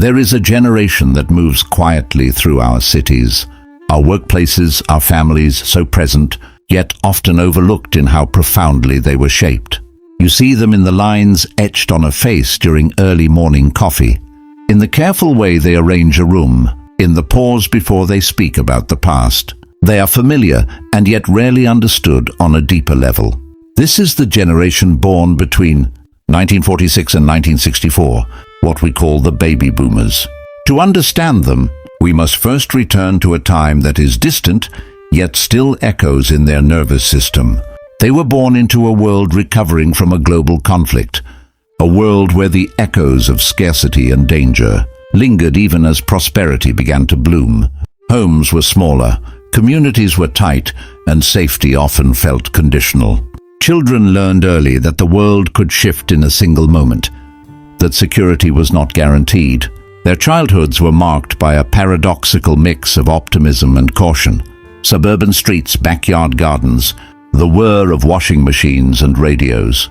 There is a generation that moves quietly through our cities, our workplaces, our families, so present, yet often overlooked in how profoundly they were shaped. You see them in the lines etched on a face during early morning coffee, in the careful way they arrange a room, in the pause before they speak about the past. They are familiar and yet rarely understood on a deeper level. This is the generation born between 1946 and 1964, what we call the baby boomers. To understand them, we must first return to a time that is distant, yet still echoes in their nervous system. They were born into a world recovering from a global conflict, a world where the echoes of scarcity and danger lingered even as prosperity began to bloom. Homes were smaller, communities were tight, and safety often felt conditional. Children learned early that the world could shift in a single moment, that security was not guaranteed. Their childhoods were marked by a paradoxical mix of optimism and caution. Suburban streets, backyard gardens, the whir of washing machines and radios.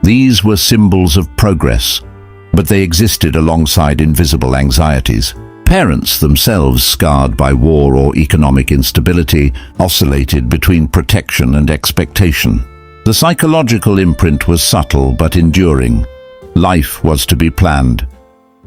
These were symbols of progress, but they existed alongside invisible anxieties. Parents themselves, scarred by war or economic instability, oscillated between protection and expectation. The psychological imprint was subtle but enduring. Life was to be planned,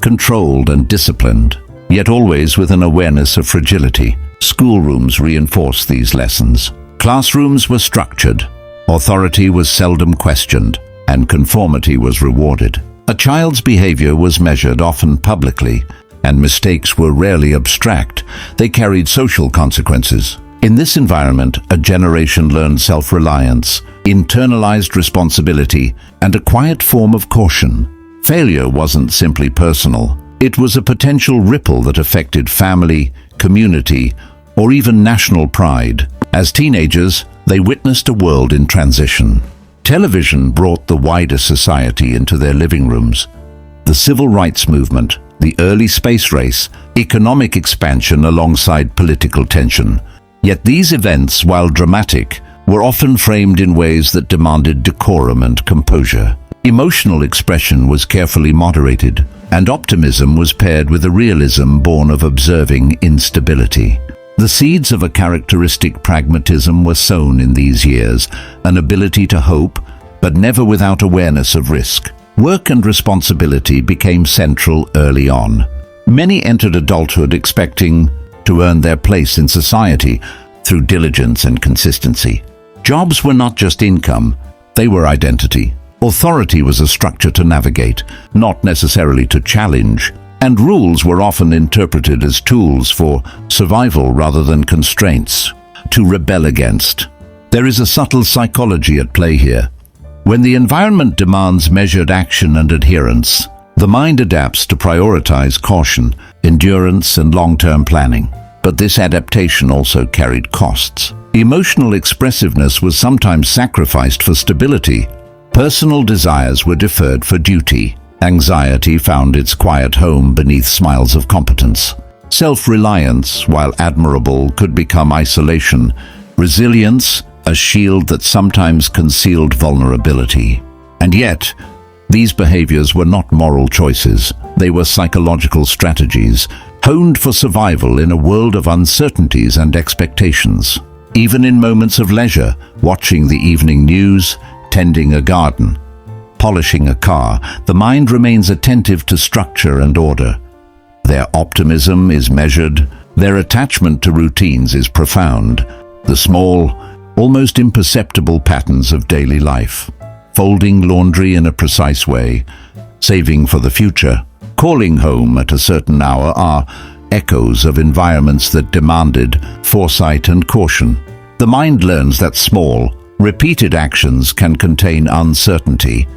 controlled and disciplined, yet always with an awareness of fragility. Schoolrooms reinforced these lessons. Classrooms were structured, authority was seldom questioned, and conformity was rewarded. A child's behavior was measured often publicly, and mistakes were rarely abstract. They carried social consequences. In this environment, a generation learned self-reliance, internalized responsibility, and a quiet form of caution. Failure wasn't simply personal. It was a potential ripple that affected family, community, or even national pride. As teenagers, they witnessed a world in transition. Television brought the wider society into their living rooms. The civil rights movement, the early space race, economic expansion alongside political tension. Yet these events, while dramatic, were often framed in ways that demanded decorum and composure. Emotional expression was carefully moderated, and optimism was paired with a realism born of observing instability. The seeds of a characteristic pragmatism were sown in these years, an ability to hope, but never without awareness of risk. Work and responsibility became central early on. Many entered adulthood expecting to earn their place in society through diligence and consistency. Jobs were not just income, they were identity. Authority was a structure to navigate, not necessarily to challenge, and rules were often interpreted as tools for survival rather than constraints to rebel against. There is a subtle psychology at play here. When the environment demands measured action and adherence, the mind adapts to prioritize caution, endurance, and long-term planning. But this adaptation also carried costs. Emotional expressiveness was sometimes sacrificed for stability. Personal desires were deferred for duty. Anxiety found its quiet home beneath smiles of competence. Self-reliance, while admirable, could become isolation. Resilience, a shield that sometimes concealed vulnerability. And yet, these behaviors were not moral choices. They were psychological strategies, honed for survival in a world of uncertainties and expectations. Even in moments of leisure, watching the evening news, tending a garden, polishing a car, the mind remains attentive to structure and order. Their optimism is measured, their attachment to routines is profound. The small, almost imperceptible patterns of daily life, folding laundry in a precise way, saving for the future, calling home at a certain hour are echoes of environments that demanded foresight and caution. The mind learns that small, repeated actions can contain uncertainty,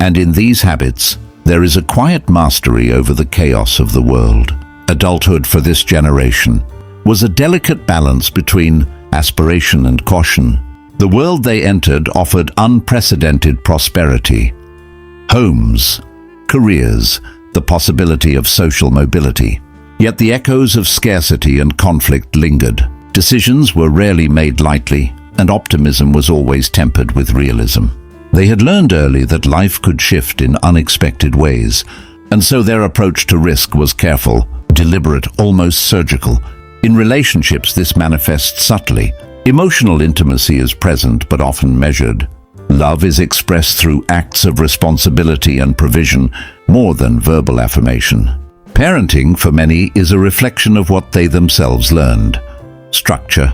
and in these habits, there is a quiet mastery over the chaos of the world. Adulthood for this generation was a delicate balance between aspiration and caution. The world they entered offered unprecedented prosperity. Homes, careers, the possibility of social mobility. Yet the echoes of scarcity and conflict lingered. Decisions were rarely made lightly, and optimism was always tempered with realism. They had learned early that life could shift in unexpected ways, And so their approach to risk was careful, deliberate, almost surgical. In relationships, this manifests subtly. Emotional intimacy is present but often measured. Love is expressed through acts of responsibility and provision more than verbal affirmation. Parenting, for many, is a reflection of what they themselves learned. Structure,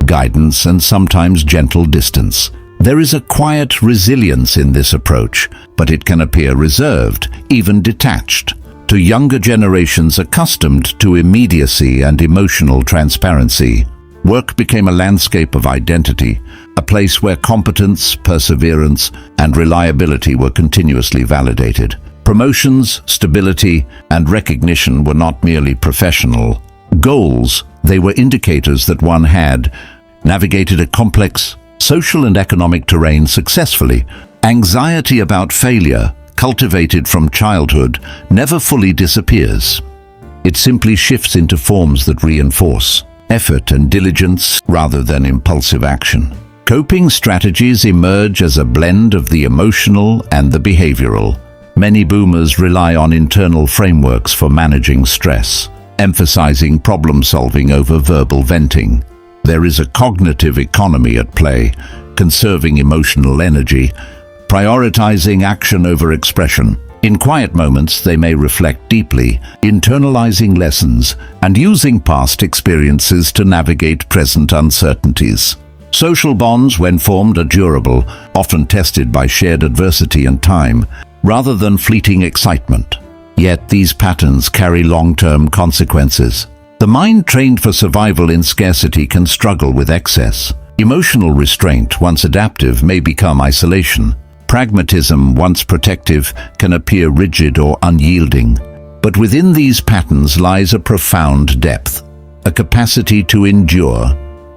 guidance, and sometimes gentle distance. There is a quiet resilience in this approach, but it can appear reserved, even detached. To younger generations accustomed to immediacy and emotional transparency, work became a landscape of identity, a place where competence, perseverance, and reliability were continuously validated. Promotions, stability, and recognition were not merely professional goals, they were indicators that one had navigated a complex social and economic terrain successfully. Anxiety about failure, cultivated from childhood, never fully disappears. It simply shifts into forms that reinforce effort and diligence rather than impulsive action. Coping strategies emerge as a blend of the emotional and the behavioral. Many boomers rely on internal frameworks for managing stress, emphasizing problem-solving over verbal venting. There is a cognitive economy at play, conserving emotional energy, prioritizing action over expression. In quiet moments, they may reflect deeply, internalizing lessons and using past experiences to navigate present uncertainties. Social bonds, when formed, are durable, often tested by shared adversity and time, rather than fleeting excitement. Yet these patterns carry long-term consequences. The mind trained for survival in scarcity can struggle with excess. Emotional restraint, once adaptive, may become isolation. Pragmatism, once protective, can appear rigid or unyielding. But within these patterns lies a profound depth, a capacity to endure,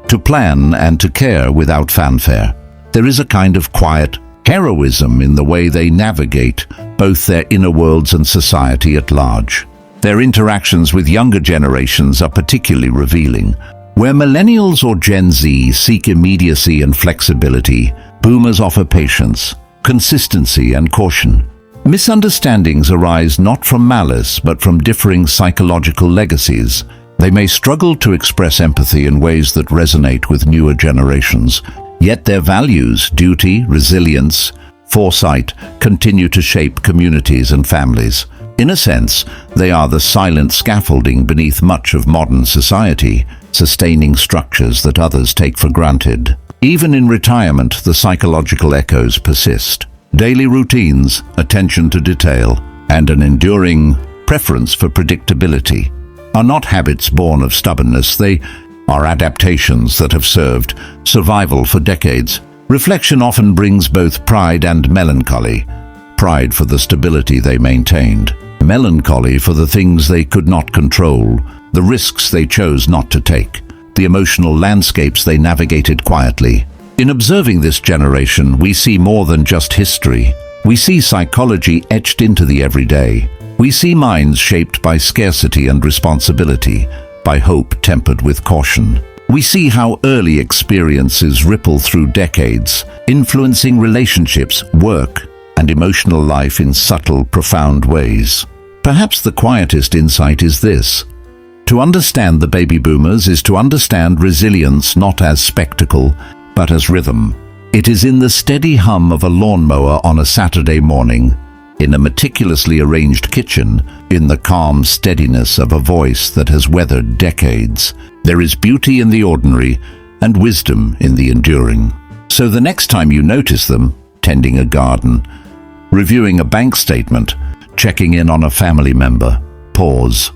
to plan and to care without fanfare. There is a kind of quiet heroism in the way they navigate both their inner worlds and society at large. Their interactions with younger generations are particularly revealing. Where millennials or Gen Z seek immediacy and flexibility, boomers offer patience, consistency, and caution. Misunderstandings arise not from malice but from differing psychological legacies. They may struggle to express empathy in ways that resonate with newer generations, yet their values, duty, resilience, foresight, continue to shape communities and families. In a sense, they are the silent scaffolding beneath much of modern society, sustaining structures that others take for granted. Even in retirement, the psychological echoes persist. Daily routines, attention to detail, and an enduring preference for predictability are not habits born of stubbornness. They are adaptations that have served survival for decades. Reflection often brings both pride and melancholy. Pride for the stability they maintained, melancholy for the things they could not control, the risks they chose not to take, the emotional landscapes they navigated quietly. In observing this generation, we see more than just history. We see psychology etched into the everyday. We see minds shaped by scarcity and responsibility, by hope tempered with caution. We see how early experiences ripple through decades, influencing relationships, work, and emotional life in subtle, profound ways. Perhaps the quietest insight is this: to understand the baby boomers is to understand resilience not as spectacle, but as rhythm. It is in the steady hum of a lawnmower on a Saturday morning, in a meticulously arranged kitchen, in the calm steadiness of a voice that has weathered decades. There is beauty in the ordinary and wisdom in the enduring. So the next time you notice them, tending a garden, reviewing a bank statement, checking in on a family member, pause,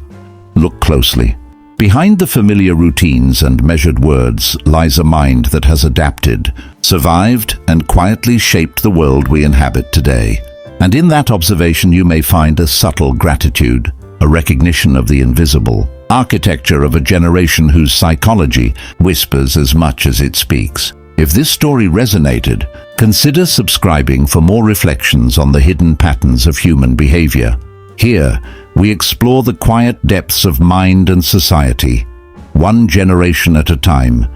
look closely. Behind the familiar routines and measured words lies a mind that has adapted, survived, and quietly shaped the world we inhabit today. And in that observation you may find a subtle gratitude, a recognition of the invisible, architecture of a generation whose psychology whispers as much as it speaks. If this story resonated, consider subscribing for more reflections on the hidden patterns of human behavior. Here, we explore the quiet depths of mind and society, one generation at a time,